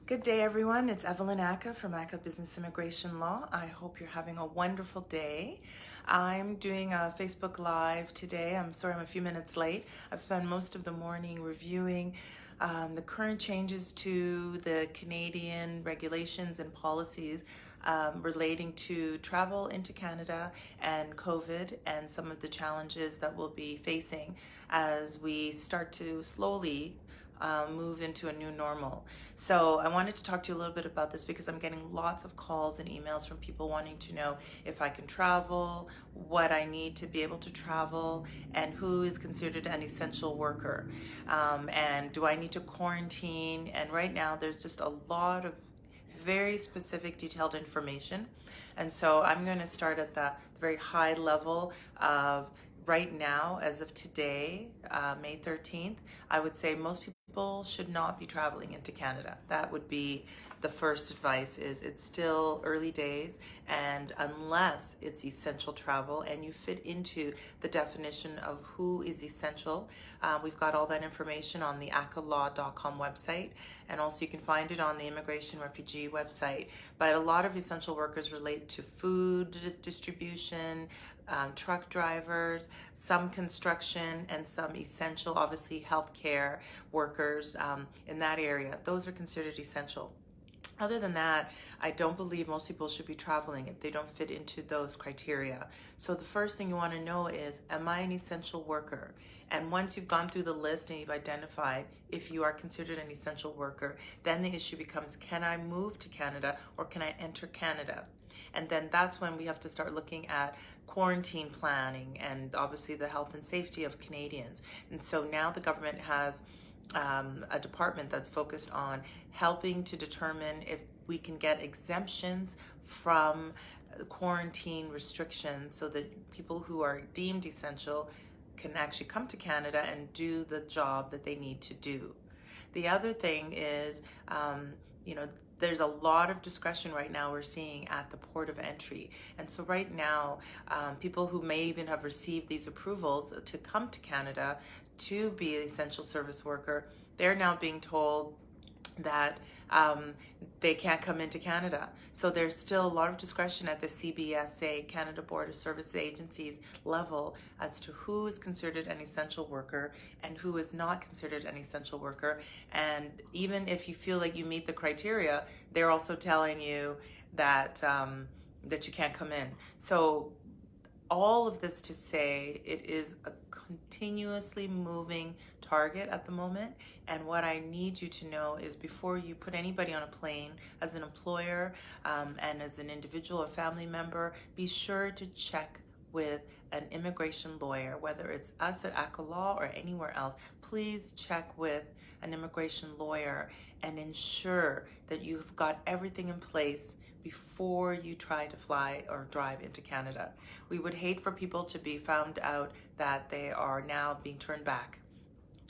Good day, everyone. It's Evelyn Ackah from Ackah Business Immigration Law. I hope you're having a wonderful day. I'm doing a Facebook Live today. I'm sorry I'm a few minutes late. I've spent most of the morning reviewing the current changes to the Canadian regulations and policies relating to travel into Canada and COVID and some of the challenges that we'll be facing as we start to slowly move into a new normal. So I wanted to talk to you a little bit about this because I'm getting lots of calls and emails from people wanting to know if I can travel, what I need to be able to travel, and who is considered an essential worker. And do I need to quarantine? And right now there's just a lot of very specific detailed information. And so I'm going to start at the very high level of right now, as of today, May 13th, I would say most people should not be traveling into Canada. That would be the first advice. Is it's still early days, and unless it's essential travel and you fit into the definition of who is essential, we've got all that information on the AckahLaw.com website, and also you can find it on the Immigration Refugee website. But a lot of essential workers relate to food distribution, truck drivers, some construction, and some essential, obviously, healthcare workers in that area. Those are considered essential. Other than that, I don't believe most people should be traveling if they don't fit into those criteria. So the first thing you want to know is, am I an essential worker? And once you've gone through the list and you've identified if you are considered an essential worker, then the issue becomes, can I move to Canada or can I enter Canada? And then that's when we have to start looking at quarantine planning and obviously the health and safety of Canadians. And so now the government has a department that's focused on helping to determine if we can get exemptions from quarantine restrictions so that people who are deemed essential can actually come to Canada and do the job that they need to do. The other thing is, there's a lot of discretion right now we're seeing at the port of entry. And so right now, people who may even have received these approvals to come to Canada to be an essential service worker, they're now being told that they can't come into Canada. So there's still a lot of discretion at the CBSA, Canada Board of Services Agencies level, as to who is considered an essential worker and who is not considered an essential worker. And even if you feel like you meet the criteria, they're also telling you that that you can't come in. So all of this to say, it is a continuously moving target at the moment. And what I need you to know is, before you put anybody on a plane, as an employer and as an individual or family member, be sure to check with an immigration lawyer, whether it's us at Ackah Law or anywhere else. Please check with an immigration lawyer and ensure that you've got everything in place before you try to fly or drive into Canada. We would hate for people to be found out that they are now being turned back.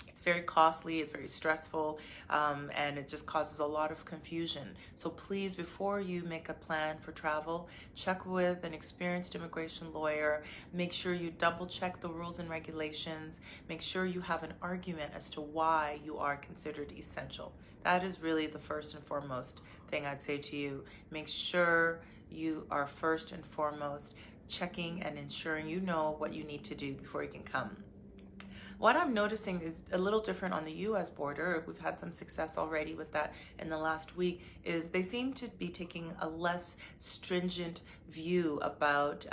It's very costly, it's very stressful, and it just causes a lot of confusion. So please, before you make a plan for travel, check with an experienced immigration lawyer. Make sure you double check the rules and regulations. Make sure you have an argument as to why you are considered essential. That is really the first and foremost thing I'd say to you. Make sure you are first and foremost checking and ensuring you know what you need to do before you can come. What I'm noticing is a little different on the U.S. border. We've had some success already with that in the last week. Is they seem to be taking a less stringent view about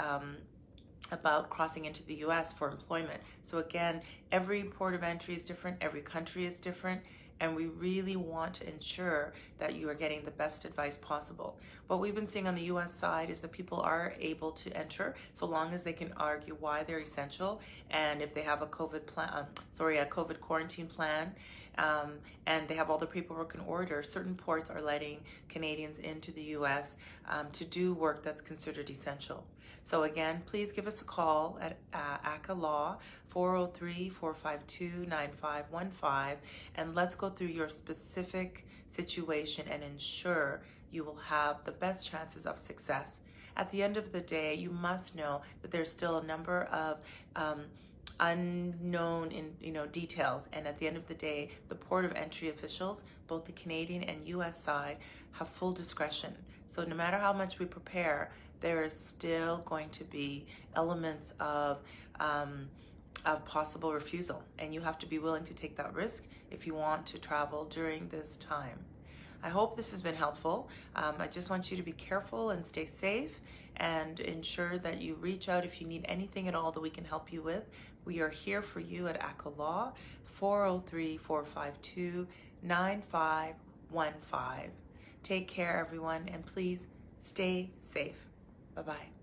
crossing into the U.S. for employment. So again, every port of entry is different, every country is different, and we really want to ensure that you are getting the best advice possible. What we've been seeing on the U.S. side is that people are able to enter so long as they can argue why they're essential, and if they have a COVID quarantine plan, and they have all the paperwork in order. Certain ports are letting Canadians into the U.S. To do work that's considered essential. So again, please give us a call at Ackah Law, 403-452-9515, and let's go through your specific situation and ensure you will have the best chances of success. At the end of the day, you must know that there's still a number of unknown details, and at the end of the day, the port of entry officials, both the Canadian and US side, have full discretion. So no matter how much we prepare, there is still going to be elements of possible refusal, and you have to be willing to take that risk if you want to travel during this time. I hope this has been helpful. I just want you to be careful and stay safe, and ensure that you reach out if you need anything at all that we can help you with. We are here for you at Ackah Law, 403-452-9515. Take care, everyone, and please stay safe. Bye-bye.